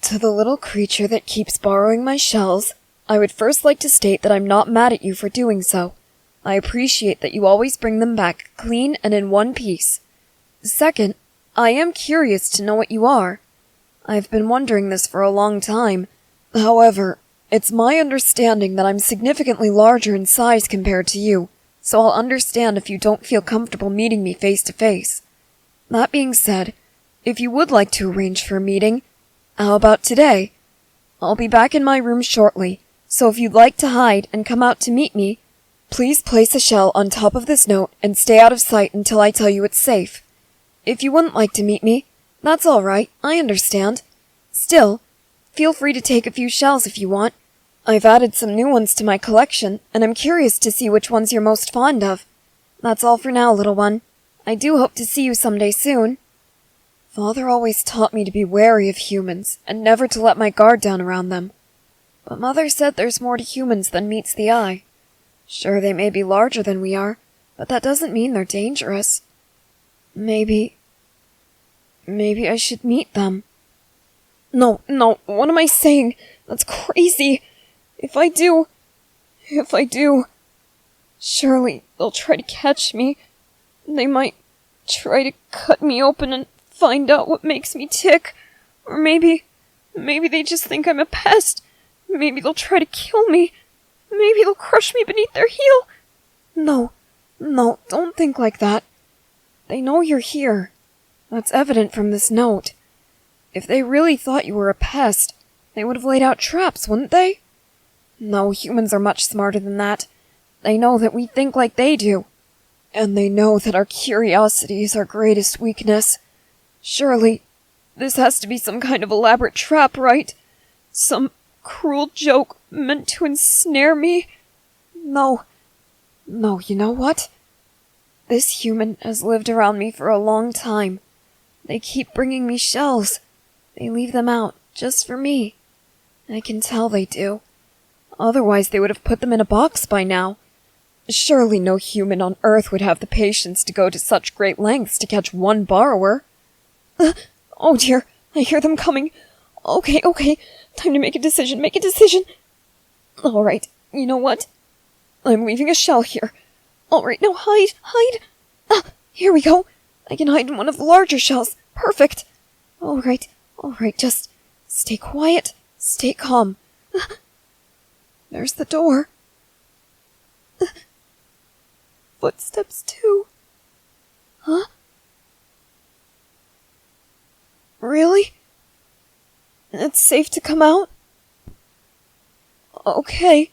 To the little creature that keeps borrowing my shells, I would first like to state that I'm not mad at you for doing so. I appreciate that you always bring them back clean and in one piece. Second, I am curious to know what you are. I've been wondering this for a long time. However, it's my understanding that I'm significantly larger in size compared to you, so I'll understand if you don't feel comfortable meeting me face to face. That being said, if you would like to arrange for a meeting, how about today? I'll be back in my room shortly, so if you'd like to hide and come out to meet me, please place a shell on top of this note and stay out of sight until I tell you it's safe. If you wouldn't like to meet me, that's alright, I understand. Still, feel free to take a few shells if you want. I've added some new ones to my collection, and I'm curious to see which ones you're most fond of. That's all for now, little one. I do hope to see you someday soon. Father always taught me to be wary of humans, and never to let my guard down around them. But Mother said there's more to humans than meets the eye. Sure, they may be larger than we are, but that doesn't mean they're dangerous. Maybe I should meet them. No, what am I saying? That's crazy. If I do, surely they'll try to catch me. They might try to cut me open and find out what makes me tick. Or maybe they just think I'm a pest. Maybe they'll try to kill me. Maybe they'll crush me beneath their heel. No, don't think like that. They know you're here. That's evident from this note. If they really thought you were a pest, they would have laid out traps, wouldn't they? No, humans are much smarter than that. They know that we think like they do. And they know that our curiosity is our greatest weakness. Surely, this has to be some kind of elaborate trap, right? Some cruel joke meant to ensnare me? No, you know what? This human has lived around me for a long time. They keep bringing me shells. They leave them out, just for me. I can tell they do. Otherwise they would have put them in a box by now. Surely no human on Earth would have the patience to go to such great lengths to catch one borrower. Oh dear, I hear them coming. Okay, time to make a decision. Alright, you know what? I'm leaving a shell here. Alright, now hide. Here we go. I can hide in one of the larger shells. Perfect. Alright, just stay quiet, stay calm. There's the door. Footsteps too. Huh? Really? It's safe to come out? Okay.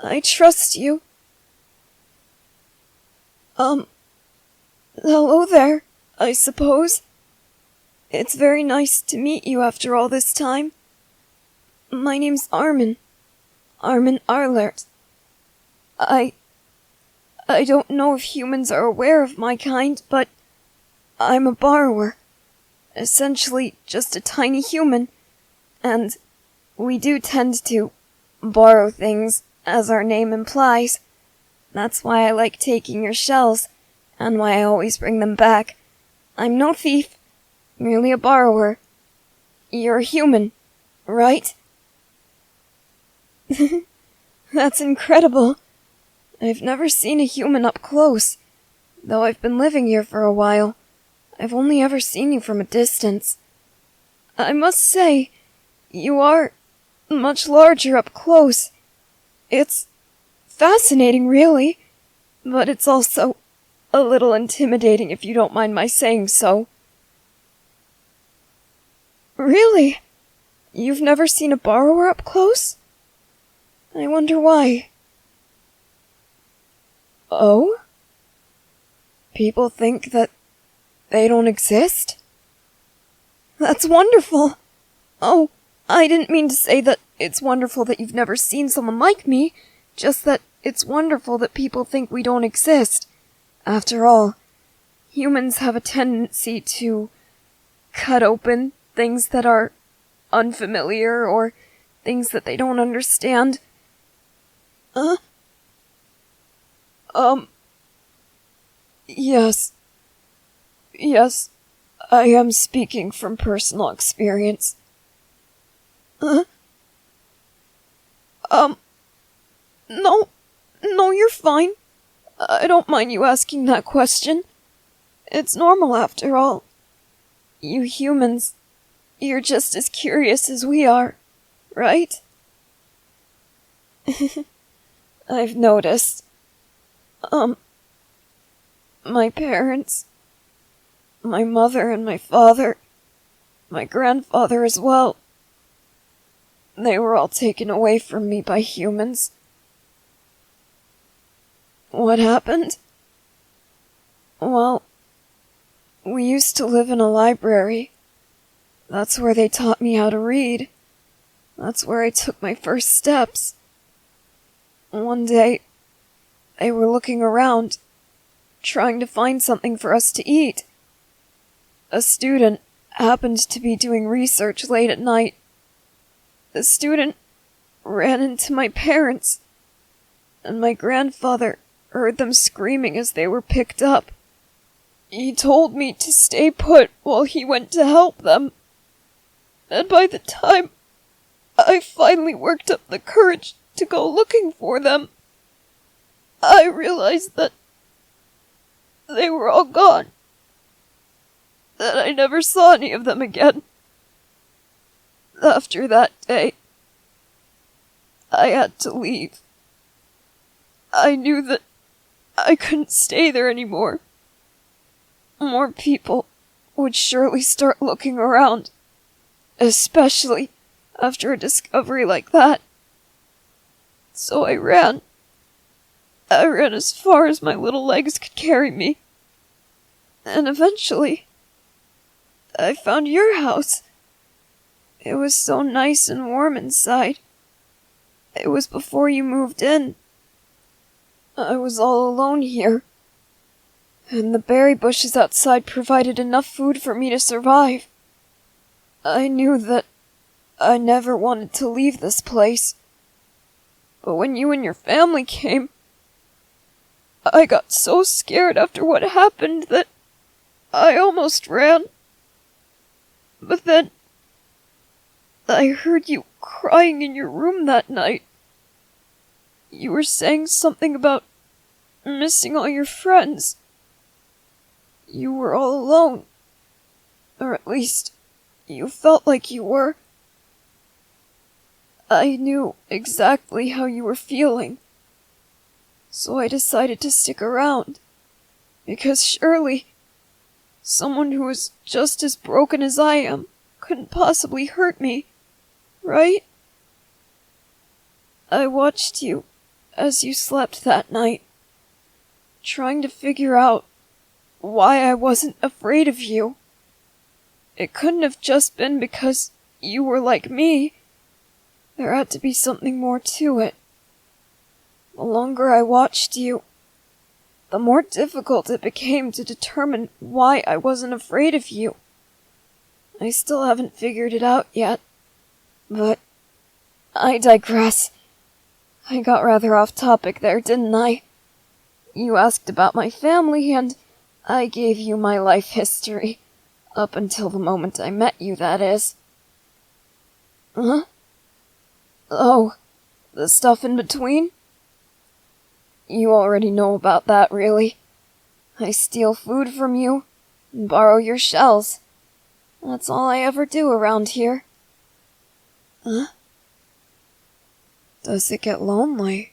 I trust you. Hello there, I suppose. It's very nice to meet you after all this time. My name's Armin. Armin Arlert. I don't know if humans are aware of my kind, but I'm a borrower. Essentially just a tiny human. And we do tend to borrow things, as our name implies. That's why I like taking your shells, and why I always bring them back. I'm no thief, merely a borrower. You're a human, right? That's incredible. I've never seen a human up close. Though I've been living here for a while, I've only ever seen you from a distance. I must say, you are much larger up close. It's fascinating, really, but it's also a little intimidating if you don't mind my saying so. Really? You've never seen a borrower up close? I wonder why. Oh? People think that they don't exist? That's wonderful! Oh, I didn't mean to say that it's wonderful that you've never seen someone like me, just that it's wonderful that people think we don't exist. After all, humans have a tendency to cut open things that are unfamiliar or things that they don't understand. Yes, I am speaking from personal experience. Uh, no, you're fine. I don't mind you asking that question. It's normal after all. You humans, you're just as curious as we are, right? I've noticed. My parents, my mother and my father, my grandfather as well, they were all taken away from me by humans. What happened? Well, we used to live in a library. That's where they taught me how to read. That's where I took my first steps. One day, they were looking around, trying to find something for us to eat. A student happened to be doing research late at night. The student ran into my parents, and my grandfather heard them screaming as they were picked up. He told me to stay put while he went to help them. And by the time I finally worked up the courage to go looking for them, I realized that they were all gone. That I never saw any of them again. After that day, I had to leave. I knew that I couldn't stay there anymore. More people would surely start looking around, especially after a discovery like that. So I ran. I ran as far as my little legs could carry me. And eventually, I found your house. It was so nice and warm inside. It was before you moved in. I was all alone here. And the berry bushes outside provided enough food for me to survive. I knew that I never wanted to leave this place. But when you and your family came, I got so scared after what happened that I almost ran. But then I heard you crying in your room that night. You were saying something about missing all your friends. You were all alone. Or at least, you felt like you were. I knew exactly how you were feeling. So I decided to stick around. Because surely, someone who was just as broken as I am couldn't possibly hurt me, right? I watched you as you slept that night, trying to figure out why I wasn't afraid of you. It couldn't have just been because you were like me. There had to be something more to it. The longer I watched you, the more difficult it became to determine why I wasn't afraid of you. I still haven't figured it out yet, but I digress. I got rather off topic there, didn't I? You asked about my family, and I gave you my life history. Up until the moment I met you, that is. Huh? Oh, the stuff in between? You already know about that, really. I steal food from you, and borrow your shells. That's all I ever do around here. Huh? Does it get lonely?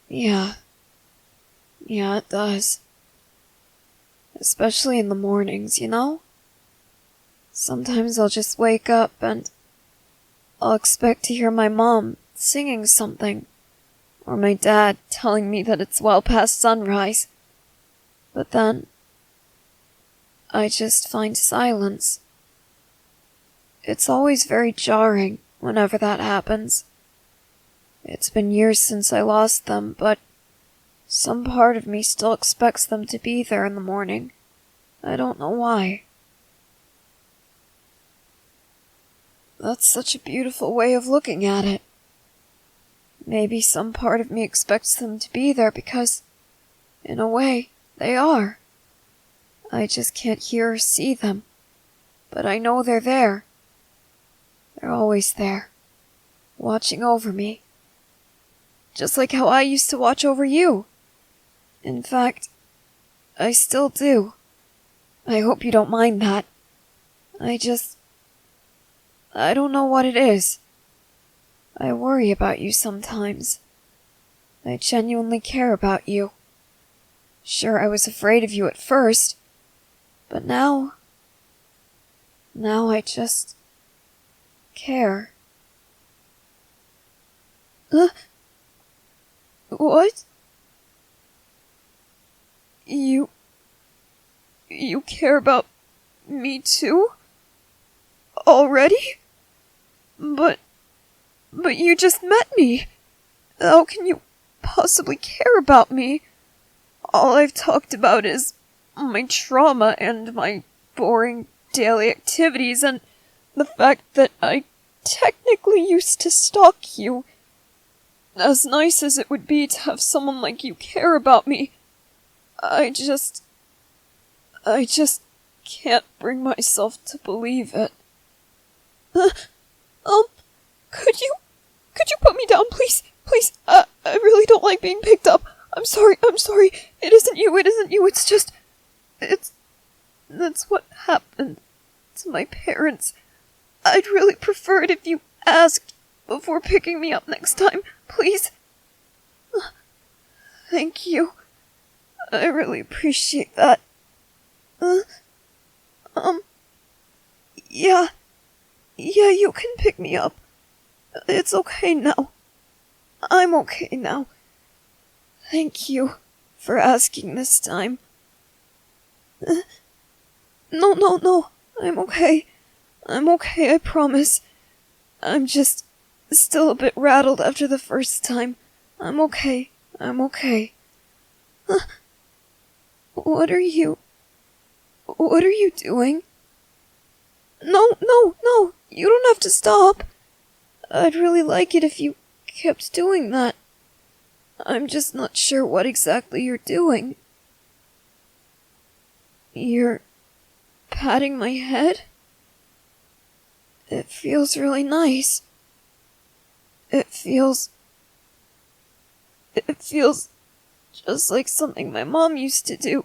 Yeah. Yeah, it does. Especially in the mornings, you know? Sometimes I'll just wake up and I'll expect to hear my mom singing something, or my dad telling me that it's well past sunrise. But then, I just find silence. It's always very jarring whenever that happens. It's been years since I lost them, but some part of me still expects them to be there in the morning. I don't know why. That's such a beautiful way of looking at it. Maybe some part of me expects them to be there because, in a way, they are. I just can't hear or see them, but I know they're there. They're always there, watching over me. Just like how I used to watch over you. In fact, I still do. I hope you don't mind that. I don't know what it is. I worry about you sometimes. I genuinely care about you. Sure, I was afraid of you at first, but now I just care. What? You care about me too? Already? But you just met me. How can you possibly care about me? All I've talked about is my trauma and my boring daily activities and the fact that I technically used to stalk you. As nice as it would be to have someone like you care about me, I just can't bring myself to believe it. Could you put me down, please? Please, I really don't like being picked up. I'm sorry. It isn't you, that's what happened to my parents. I'd really prefer it if you asked before picking me up next time, please. Thank you. I really appreciate that. Yeah, you can pick me up. It's okay now. I'm okay now. Thank you for asking this time. No. I'm okay, I promise. I'm just still a bit rattled after the first time. I'm okay. What are you doing? No, you don't have to stop. I'd really like it if you kept doing that. I'm just not sure what exactly you're doing. You're patting my head? It feels really nice. It feels just like something my mom used to do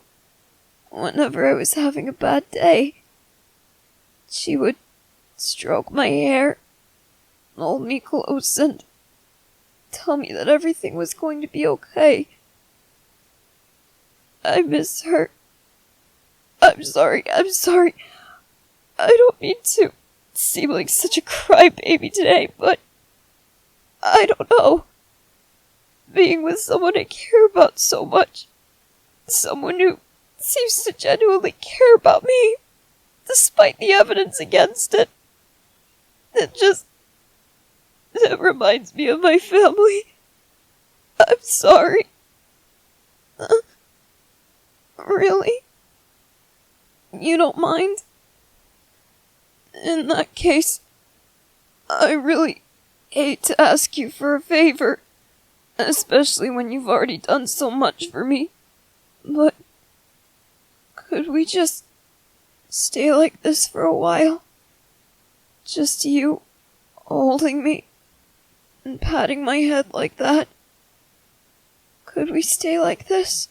whenever I was having a bad day. She would stroke my hair, hold me close, and tell me that everything was going to be okay. I miss her. I'm sorry. I don't mean to seem like such a crybaby today, but I don't know. Being with someone I care about so much, someone who seems to genuinely care about me, despite the evidence against it, it reminds me of my family. I'm sorry. Really? You don't mind? In that case, I really hate to ask you for a favor, especially when you've already done so much for me, but could we just stay like this for a while? Just you holding me and patting my head like that? Could we stay like this?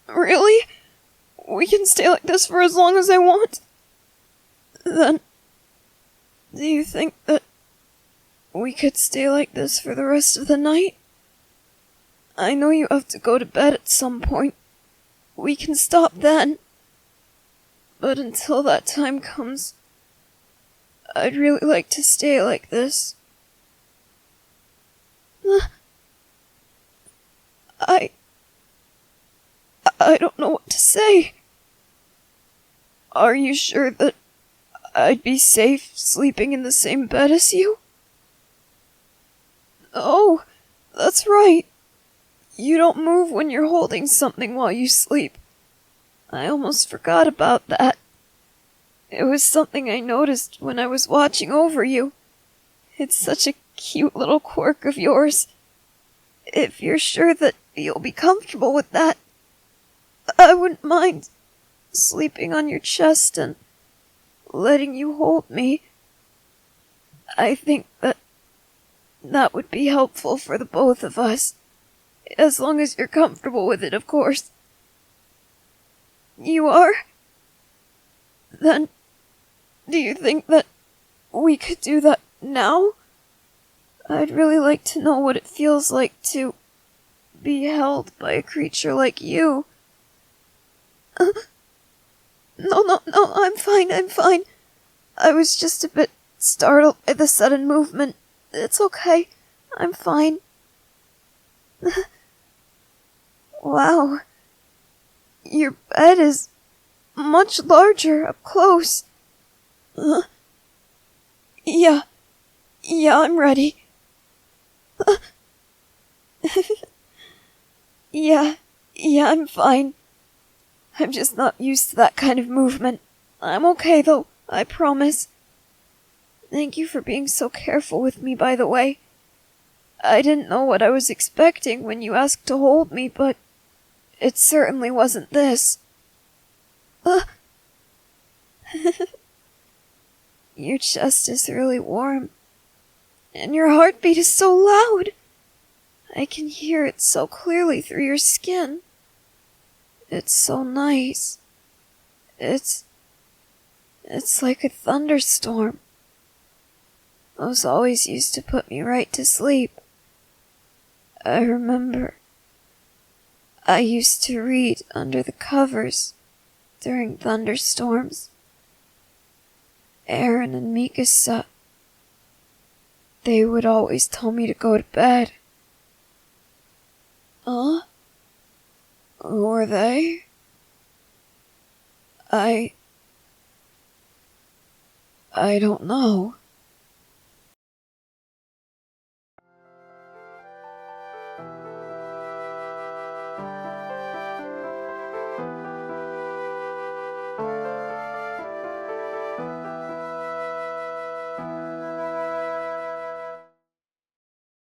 Really? We can stay like this for as long as I want? Then, do you think that we could stay like this for the rest of the night? I know you have to go to bed at some point. We can stop then. But until that time comes, I'd really like to stay like this. I don't know what to say. Are you sure that I'd be safe sleeping in the same bed as you? Oh, that's right. You don't move when you're holding something while you sleep. I almost forgot about that. It was something I noticed when I was watching over you. It's such a cute little quirk of yours. If you're sure that you'll be comfortable with that, I wouldn't mind sleeping on your chest and letting you hold me. I think that would be helpful for the both of us. As long as you're comfortable with it, of course. You are? Then, do you think that we could do that now? I'd really like to know what it feels like to be held by a creature like you. No, I'm fine. I was just a bit startled by the sudden movement. It's okay. I'm fine. Wow. Your bed is much larger up close. Yeah, I'm ready. Yeah, I'm fine. I'm just not used to that kind of movement. I'm okay though, I promise. Thank you for being so careful with me, by the way. I didn't know what I was expecting when you asked to hold me, but it certainly wasn't this. Your chest is really warm, and your heartbeat is so loud. I can hear it so clearly through your skin. It's so nice. It's like a thunderstorm. Those always used to put me right to sleep. I remember I used to read under the covers during thunderstorms. Aaron and Mikasa, they would always tell me to go to bed. Who are they? I don't know.